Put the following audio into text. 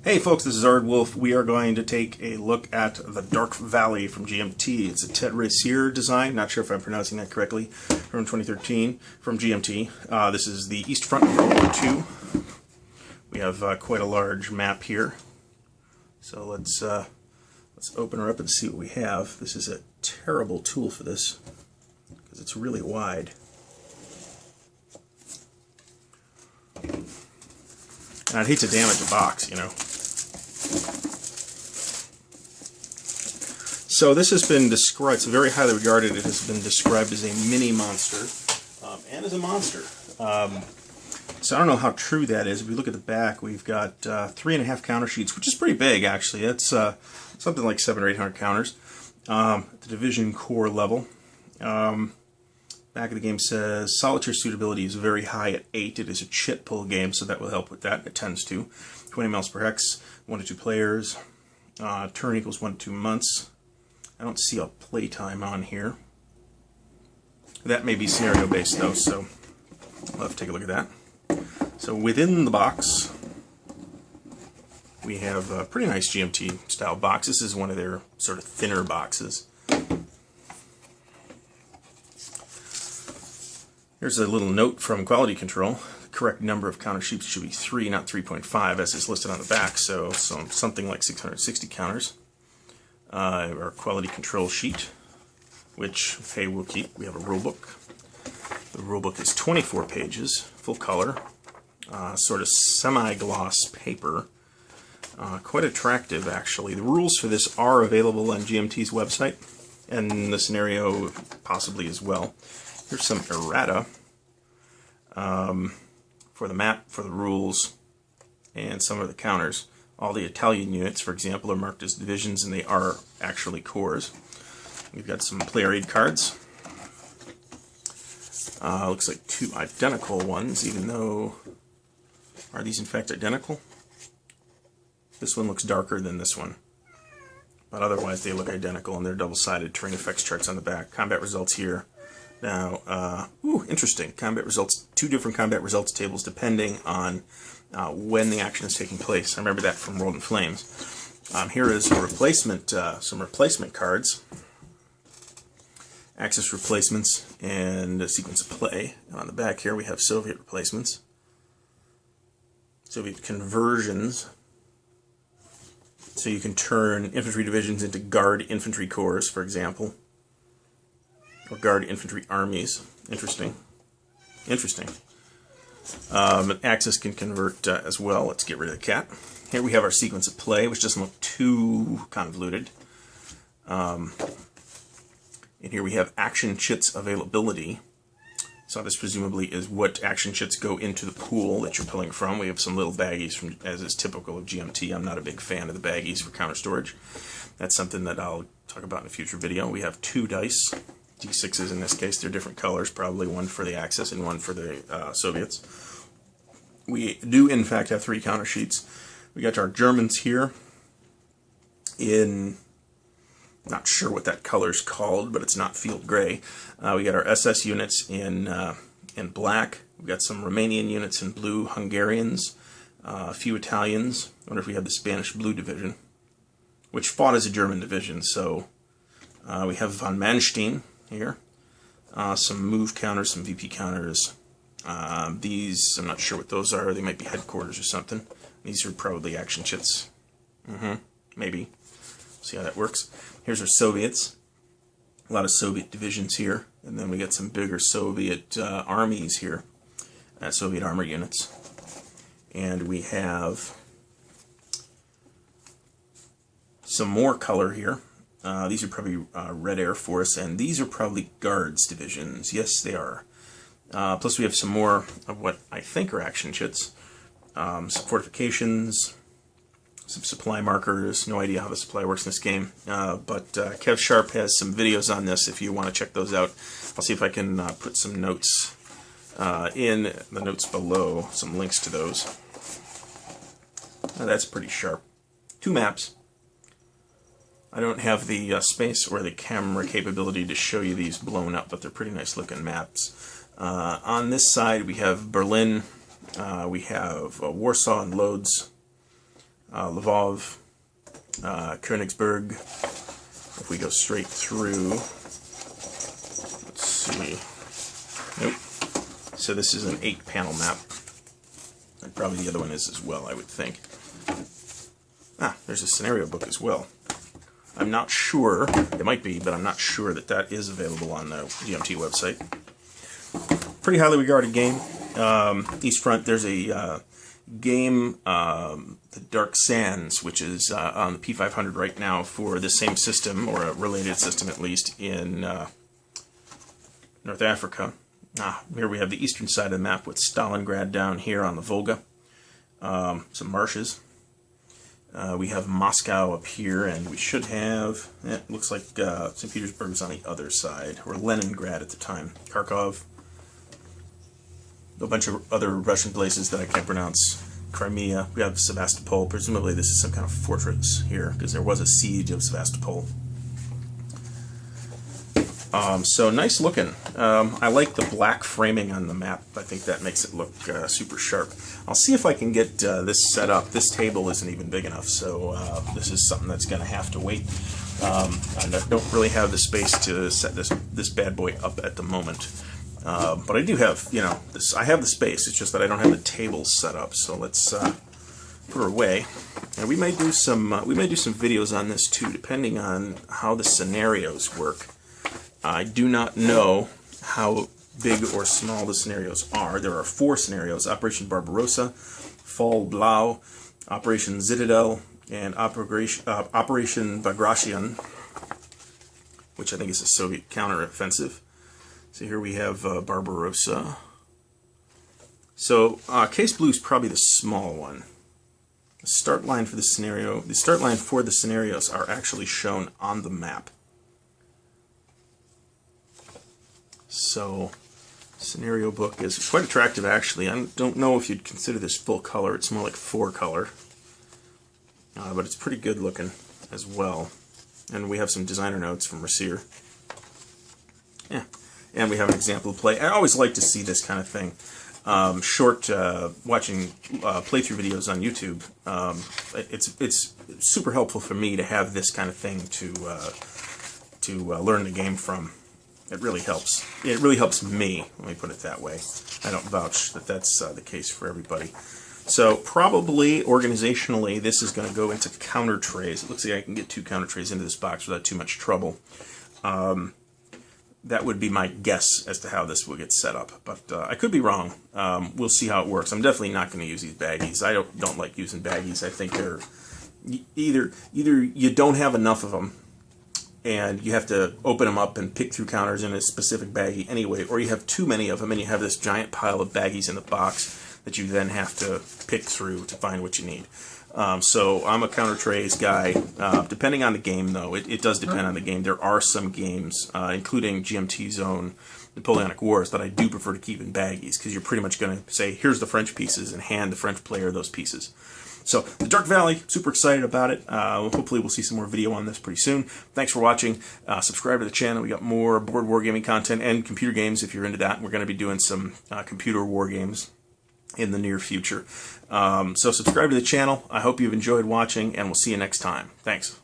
Hey folks, this is Ardwolf. We are going to take a look at the Dark Valley from GMT. It's a Ted Raicer design, not sure if I'm pronouncing that correctly, from 2013 from GMT. This is the East Front of World War II. We have quite a large map here. So let's open her up and see what we have. This is a terrible tool for this because it's really wide. And I'd hate to damage a box, you know. So this has been described, it's very highly regarded, it has been described as a mini monster, and as a monster. So I don't know how true that is. If we look at the back, we've got 3.5 counter sheets, which is pretty big actually. That's something like 700 or 800 counters at the division core level. Back of the game says solitaire suitability is very high at 8. It is a chit pull game, so that will help with that. It tends to. 20 miles per hex, 1 to 2 players. Turn equals 1 to 2 months. I don't see a playtime on here. That may be scenario based though, so we'll have to take a look at that. So within the box, we have a pretty nice GMT style box. This is one of their sort of thinner boxes. Here's a little note from quality control. The correct number of counter sheets should be 3, not 3.5, as is listed on the back. So something like 660 counters. Our quality control sheet, which, hey, we'll keep. We have a rule book. The rule book is 24 pages, full color, sort of semi-gloss paper. Quite attractive, actually. The rules for this are available on GMT's website, and the scenario possibly as well. Here's some errata for the map, for the rules, and some of the counters. All the Italian units, for example, are marked as divisions, and they are actually corps. We've got some player aid cards. Looks like 2 identical ones, even though... Are these in fact identical? This one looks darker than this one. But otherwise they look identical, and they're double-sided. Terrain effects charts on the back. Combat results here. Now, interesting. Combat results, 2 different combat results tables depending on when the action is taking place. I remember that from World in Flames. Here is a replacement, some replacement cards. Axis replacements and a sequence of play. And on the back here we have Soviet replacements. Soviet conversions. So you can turn infantry divisions into guard infantry corps, for example. Or guard infantry armies. Interesting. Interesting. Axis can convert as well. Let's get rid of the cat. Here we have our sequence of play, which doesn't look too convoluted. And here we have action chits availability. So this presumably is what action chits go into the pool that you're pulling from. We have some little baggies, from, as is typical of GMT. I'm not a big fan of the baggies for counter storage. That's something that I'll talk about in a future video. We have 2 dice. D6s in this case. They're different colors, probably one for the Axis and one for the Soviets. We do in fact have 3 counter sheets. We got our Germans here in, not sure what that color's called, but it's not field gray. We got our SS units in black. We've got some Romanian units in blue, Hungarians, a few Italians. I wonder if we have the Spanish Blue Division, which fought as a German division. So we have von Manstein here. Some move counters, some VP counters. These, I'm not sure what those are. They might be headquarters or something. These are probably action chits. Maybe. See how that works. Here's our Soviets. A lot of Soviet divisions here. And then we got some bigger Soviet armies here. Soviet armor units. And we have some more color here. These are probably Red Air Force, and these are probably Guards divisions. Yes, they are. Plus we have some more of what I think are action chits. Some fortifications, some supply markers. No idea how the supply works in this game. But Kev Sharp has some videos on this if you want to check those out. I'll see if I can put some notes in the notes below, some links to those. That's pretty sharp. 2 maps. I don't have the space or the camera capability to show you these blown up, but they're pretty nice looking maps. On this side we have Berlin, we have Warsaw and Lodz, Lvov, Königsberg. If we go straight through, let's see. Nope. So this is an 8-panel map. And probably the other one is as well, I would think. Ah, there's a scenario book as well. I'm not sure, it might be, but I'm not sure that that is available on the GMT website. Pretty highly regarded game. East Front, there's a game, The Dark Sands, which is on the P500 right now for the same system, or a related system at least, in North Africa. Here we have the eastern side of the map with Stalingrad down here on the Volga. Some marshes. We have Moscow up here, and we should have, it looks like St. Petersburg's on the other side, or Leningrad at the time. Kharkov. A bunch of other Russian places that I can't pronounce. Crimea. We have Sevastopol. Presumably this is some kind of fortress here, because there was a siege of Sevastopol. So nice looking. I like the black framing on the map. I think that makes it look super sharp. I'll see if I can get this set up. This table isn't even big enough, so this is something that's going to have to wait. I don't really have the space to set this bad boy up at the moment. But I do have, I have the space. It's just that I don't have the table set up. So let's put her away. And we may do some videos on this too, depending on how the scenarios work. I do not know how big or small the scenarios are. There are 4 scenarios: Operation Barbarossa, Fall Blau, Operation Citadel, and Operation Bagration, which I think is a Soviet counteroffensive. So here we have Barbarossa. So Case Blue is probably the small one. The start line for the scenarios are actually shown on the map. So, scenario book is quite attractive, actually. I don't know if you'd consider this full color. It's more like 4 color. But it's pretty good looking as well. And we have some designer notes from Racier. Yeah. And we have an example of play. I always like to see this kind of thing. Watching playthrough videos on YouTube. It's super helpful for me to have this kind of thing to learn the game from. It really helps. It really helps me, let me put it that way. I don't vouch that that's the case for everybody. So probably, organizationally, this is going to go into counter trays. It looks like I can get 2 counter trays into this box without too much trouble. That would be my guess as to how this will get set up. But I could be wrong. We'll see how it works. I'm definitely not going to use these baggies. I don't like using baggies. I think they're either you don't have enough of them, and you have to open them up and pick through counters in a specific baggie anyway, or you have too many of them and you have this giant pile of baggies in the box that you then have to pick through to find what you need. So I'm a counter trays guy. Depending on the game, though, it does depend on the game. There are some games, including GMT Zone, Napoleonic Wars, that I do prefer to keep in baggies, because you're pretty much going to say, here's the French pieces, and hand the French player those pieces. So, the Dark Valley, super excited about it. Hopefully we'll see some more video on this pretty soon. Thanks for watching. Subscribe to the channel. We got more board wargaming content and computer games if you're into that. We're going to be doing some computer war games in the near future. So subscribe to the channel. I hope you've enjoyed watching, and we'll see you next time. Thanks.